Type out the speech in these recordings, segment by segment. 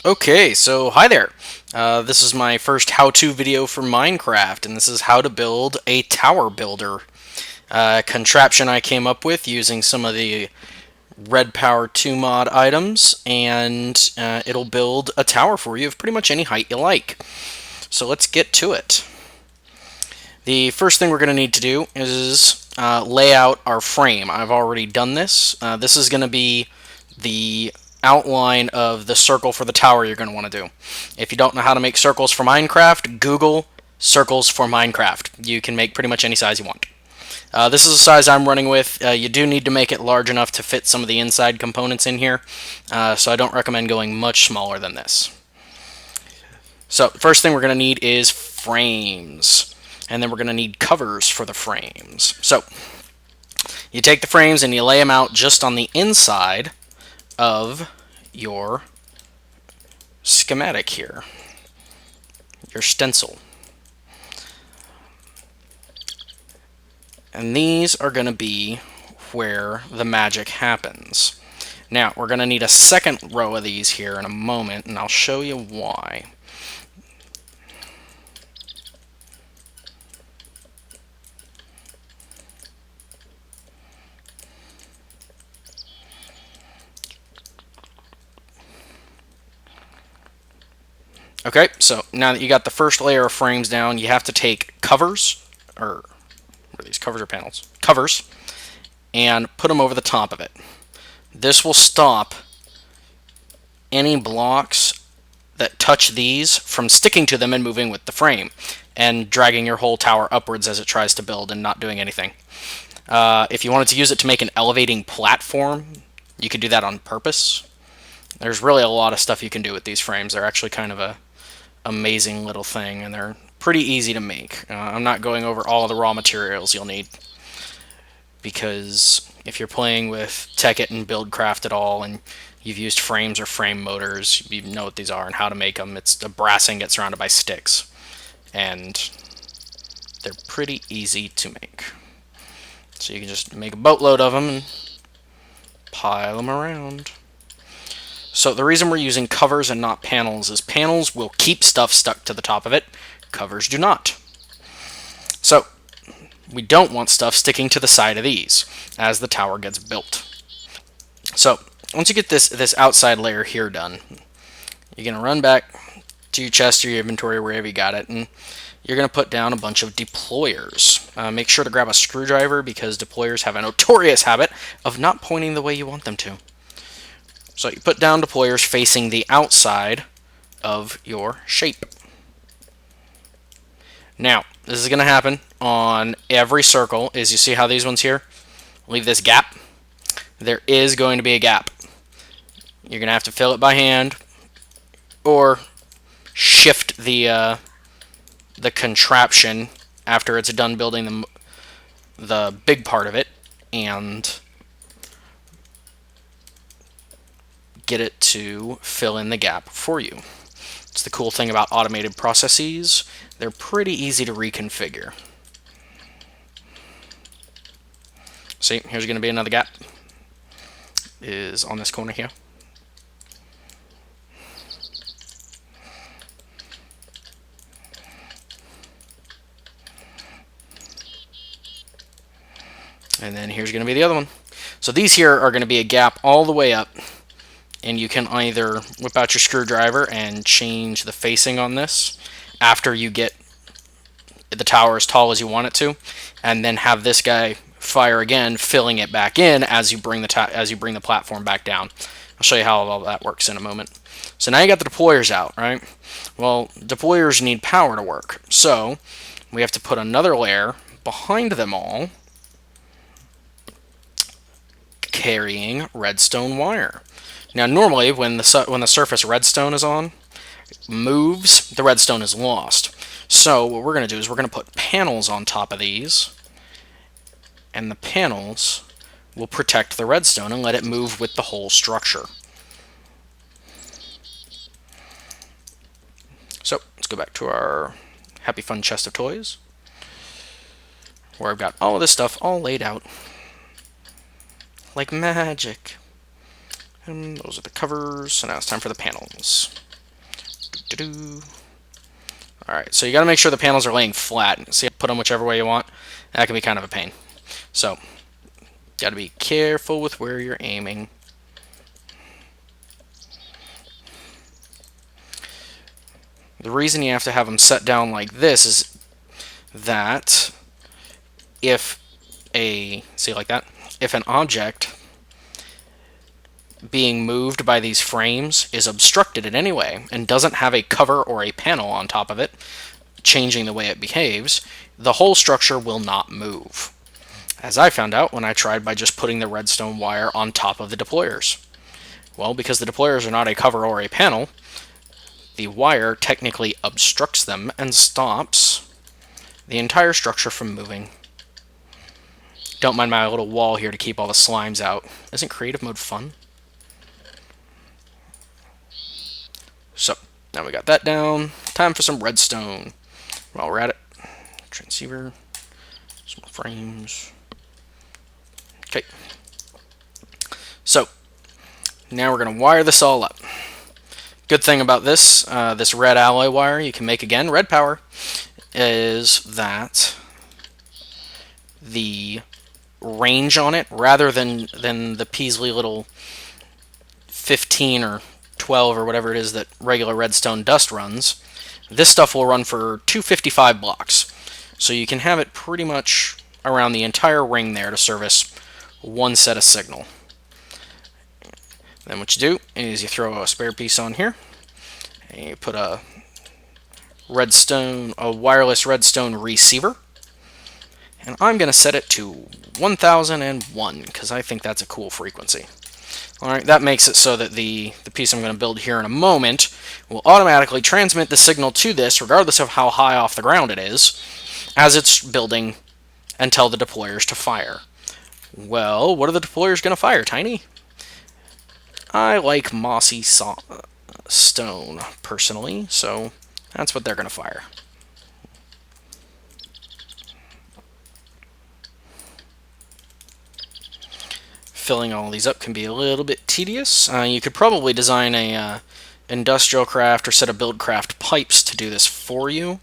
Okay, so hi there. This is my first how-to video for Minecraft, and this is how to build a tower builder contraption I came up with using some of the Redpower 2 mod items, and it'll build a tower for you of pretty much any height you like. So let's get to it. The first thing we're going to need to do is lay out our frame. I've already done this. This is going to be the outline of the circle for the tower you're going to want to do. If you don't know how to make circles for Minecraft, Google circles for Minecraft. You can make pretty much any size you want. This is the size I'm running with. You do need to make it large enough to fit some of the inside components in here, so I don't recommend going much smaller than this. So the first thing we're going to need is frames, and then we're going to need covers for the frames. So you take the frames and you lay them out just on the inside of your schematic here, your stencil. And these are going to be where the magic happens. Now, we're going to need a second row of these here in a moment, and I'll show you why. Okay, so now that you got the first layer of frames down, you have to take covers, or what are these, covers or panels? Covers, and put them over the top of it. This will stop any blocks that touch these from sticking to them and moving with the frame, and dragging your whole tower upwards as it tries to build and not doing anything. If you wanted to use it to make an elevating platform, you could do that on purpose. There's really a lot of stuff you can do with these frames. They're actually kind of a amazing little thing, and they're pretty easy to make. I'm not going over all the raw materials you'll need, because if you're playing with Tekkit and Buildcraft at all, and you've used frames or frame motors, you know what these are and how to make them. It's a brass ingot surrounded by sticks, and they're pretty easy to make. So you can just make a boatload of them and pile them around. So the reason we're using covers and not panels is panels will keep stuff stuck to the top of it. Covers do not. So we don't want stuff sticking to the side of these as the tower gets built. So once you get this outside layer here done, you're going to run back to your chest or your inventory, wherever you got it, and you're going to put down a bunch of deployers. Make sure to grab a screwdriver, because deployers have a notorious habit of not pointing the way you want them to. So you put down deployers facing the outside of your shape. Now, this is going to happen on every circle. Is you see how these ones here leave this gap? There is going to be a gap. You're going to have to fill it by hand, or shift the contraption after it's done building the big part of it, and get it to fill in the gap for you. It's the cool thing about automated processes. They're pretty easy to reconfigure. See, here's going to be another gap. Is on this corner here. And then here's going to be the other one. So these here are going to be a gap all the way up, and you can either whip out your screwdriver and change the facing on this after you get the tower as tall as you want it to, and then have this guy fire again, filling it back in as you bring the platform back down. I'll show you how all that works in a moment. So now you got the deployers out, right? Well, deployers need power to work, so we have to put another layer behind them all, carrying redstone wire. Now, normally, when the surface redstone is on, moves, the redstone is lost. So what we're going to do is we're going to put panels on top of these, and the panels will protect the redstone and let it move with the whole structure. So let's go back to our Happy Fun chest of toys, where I've got all of this stuff all laid out like magic. And those are the covers, so now it's time for the panels. Alright, so you got to make sure the panels are laying flat. See, put them whichever way you want. That can be kind of a pain. So, got to be careful with where you're aiming. The reason you have to have them set down like this is that if see like that? If an object being moved by these frames is obstructed in any way and doesn't have a cover or a panel on top of it, changing the way it behaves, the whole structure will not move. As I found out when I tried by just putting the redstone wire on top of the deployers. Well, because the deployers are not a cover or a panel, the wire technically obstructs them and stops the entire structure from moving. Don't mind my little wall here to keep all the slimes out. Isn't creative mode fun? So, now we got that down. Time for some redstone. While we're at it, transceiver, some more frames. Okay. So, now we're going to wire this all up. Good thing about this, this red alloy wire you can make again, Redpower, is that the range on it, rather than the Peasley little 15 or 12 or whatever it is that regular redstone dust runs, this stuff will run for 255 blocks. So you can have it pretty much around the entire ring there to service one set of signal. Then what you do is you throw a spare piece on here, and you put a wireless redstone receiver, and I'm going to set it to 1001 because I think that's a cool frequency. Alright, that makes it so that the piece I'm going to build here in a moment will automatically transmit the signal to this, regardless of how high off the ground it is, as it's building and tell the deployers to fire. Well, what are the deployers going to fire, Tiny? I like mossy stone, personally, so that's what they're going to fire. Filling all these up can be a little bit tedious. You could probably design a industrial craft or set of Buildcraft pipes to do this for you,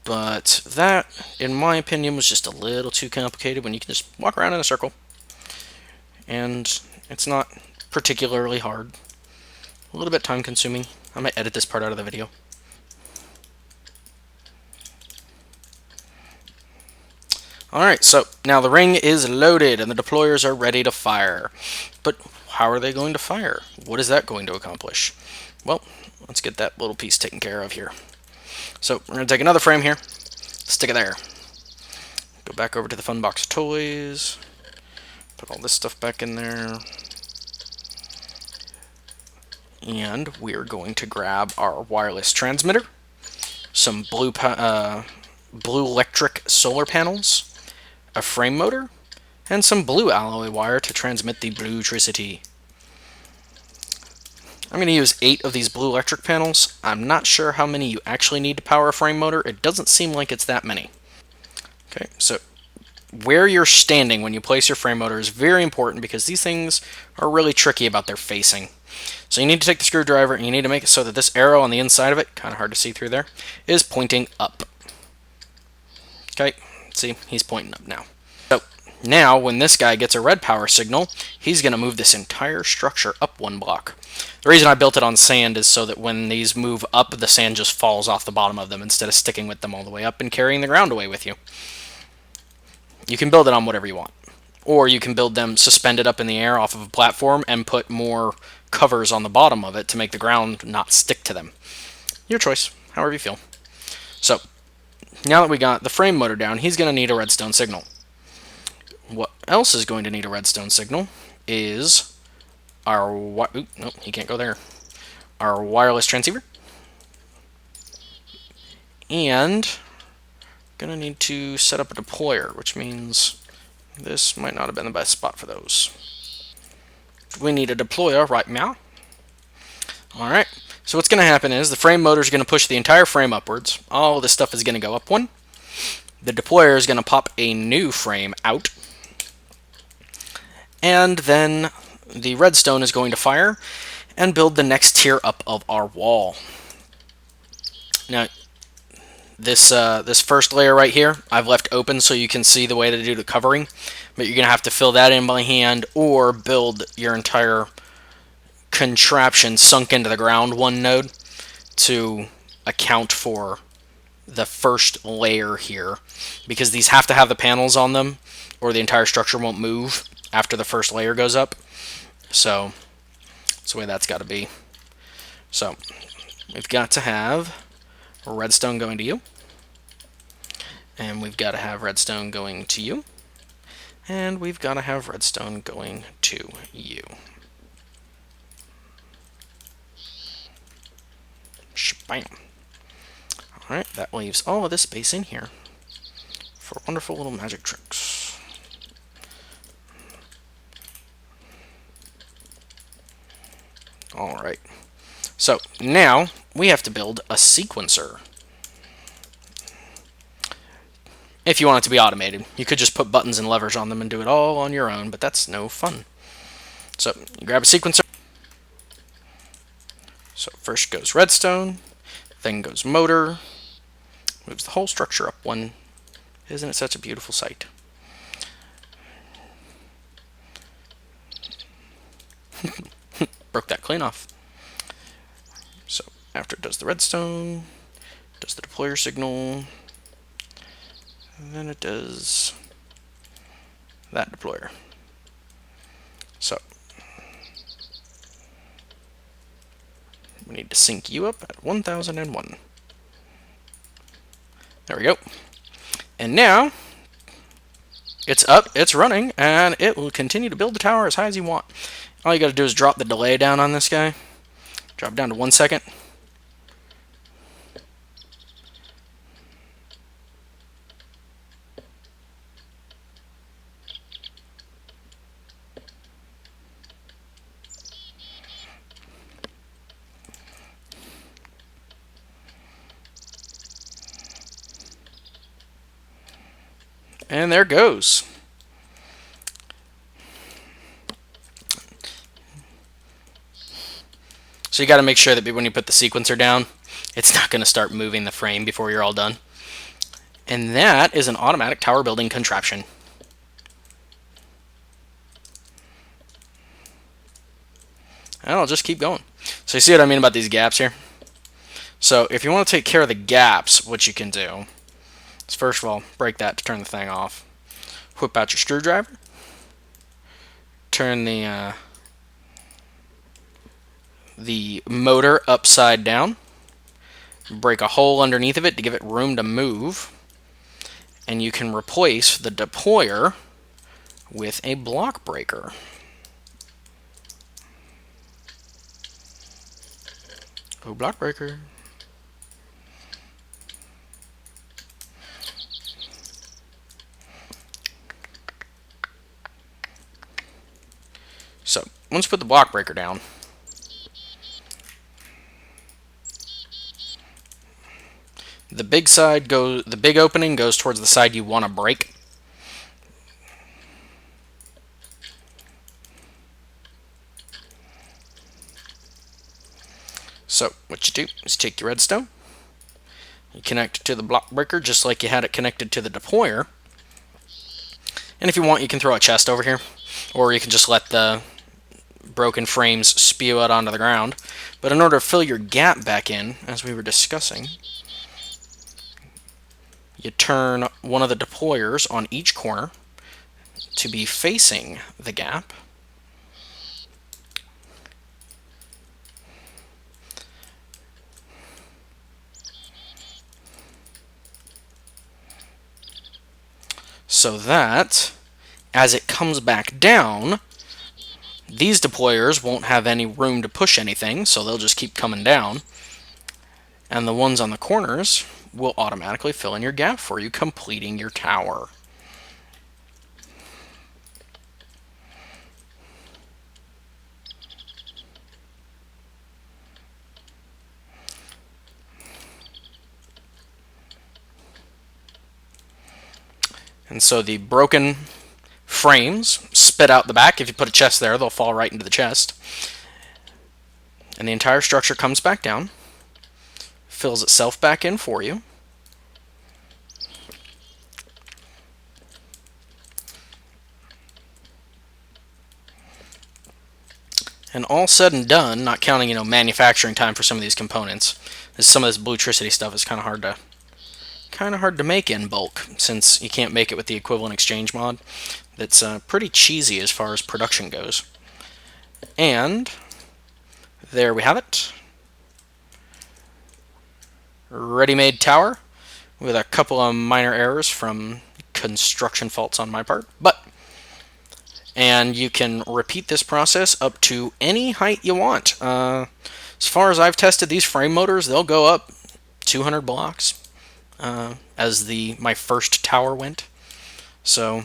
but that, in my opinion, was just a little too complicated when you can just walk around in a circle. And it's not particularly hard. A little bit time consuming. I might edit this part out of the video. Alright, so now the ring is loaded and the deployers are ready to fire. But how are they going to fire? What is that going to accomplish? Well, let's get that little piece taken care of here. So we're going to take another frame here, stick it there. Go back over to the fun box of toys, put all this stuff back in there. And we're going to grab our wireless transmitter, some blue electric solar panels, a frame motor, and some blue alloy wire to transmit the bluetricity. I'm going to use 8 of these blue electric panels. I'm not sure how many you actually need to power a frame motor. It doesn't seem like it's that many. Okay, so where you're standing when you place your frame motor is very important because these things are really tricky about their facing. So you need to take the screwdriver and you need to make it so that this arrow on the inside of it, kind of hard to see through there, is pointing up. Okay, see, he's pointing up now. So now when this guy gets a Redpower signal, he's going to move this entire structure up 1 block. The reason I built it on sand is so that when these move up, the sand just falls off the bottom of them instead of sticking with them all the way up and carrying the ground away with you. You can build it on whatever you want. Or you can build them suspended up in the air off of a platform and put more covers on the bottom of it to make the ground not stick to them. Your choice, however you feel. So, now that we got the frame motor down, he's going to need a redstone signal. What else is going to need a redstone signal is our... Oop, nope, he can't go there. Our wireless transceiver. And going to need to set up a deployer, which means this might not have been the best spot for those. We need a deployer right now. Alright, so what's going to happen is the frame motor is going to push the entire frame upwards. All this stuff is going to go up 1. The deployer is going to pop a new frame out. And then the redstone is going to fire. and build the next tier up of our wall. Now, this first layer right here, I've left open so you can see the way to do the covering, but you're going to have to fill that in by hand or build your entire contraption sunk into the ground one node to account for the first layer here, because these have to have the panels on them or the entire structure won't move after the first layer goes up. So that's the way that's got to be. So we've got to have redstone going to you, and we've got to have redstone going to you, and we've got to have redstone going to you. Bam. Alright, that leaves all of this space in here for wonderful little magic tricks. Alright, so now we have to build a sequencer. If you want it to be automated, you could just put buttons and levers on them and do it all on your own, but that's no fun. So you grab a sequencer. So first goes redstone, then goes motor, moves the whole structure up one. Isn't it such a beautiful sight? Broke that clean off. So after it does the redstone, does the deployer signal, and then it does that deployer. So we need to sync you up at 1001. There we go. And now it's up, it's running, and it will continue to build the tower as high as you want. All you got to do is drop the delay down on this guy. Drop it down to 1 second. And there goes. So you got to make sure that when you put the sequencer down, it's not going to start moving the frame before you're all done. And that is an automatic tower building contraption. And I'll just keep going. So you see what I mean about these gaps here? So if you want to take care of the gaps, what you can do is first of all, break that to turn the thing off. Whip out your screwdriver. Turn the motor upside down. Break a hole underneath of it to give it room to move. And you can replace the deployer with a block breaker. Oh, block breaker. So, once you put the block breaker down, the big opening goes towards the side you want to break. So, what you do is take your redstone, you connect it to the block breaker just like you had it connected to the deployer. And if you want, you can throw a chest over here, or you can just let the broken frames spew out onto the ground. But in order to fill your gap back in, as we were discussing, you turn one of the deployers on each corner to be facing the gap. So that, as it comes back down, these deployers won't have any room to push anything, so they'll just keep coming down. And the ones on the corners will automatically fill in your gap for you, completing your tower. And so the broken frames spit out the back. If you put a chest there, they'll fall right into the chest. And the entire structure comes back down, fills itself back in for you. And all said and done, not counting, manufacturing time for some of these components, some of this Bluetricity stuff is kind of hard to make in bulk, since you can't make it with the equivalent exchange mod. That's pretty cheesy as far as production goes. And there we have it. Ready-made tower with a couple of minor errors from construction faults on my part, and you can repeat this process up to any height you want. As far as I've tested these frame motors, they'll go up 200 blocks, as my first tower went. So,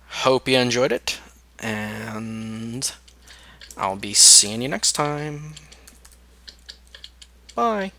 hope you enjoyed it, and I'll be seeing you next time. Bye.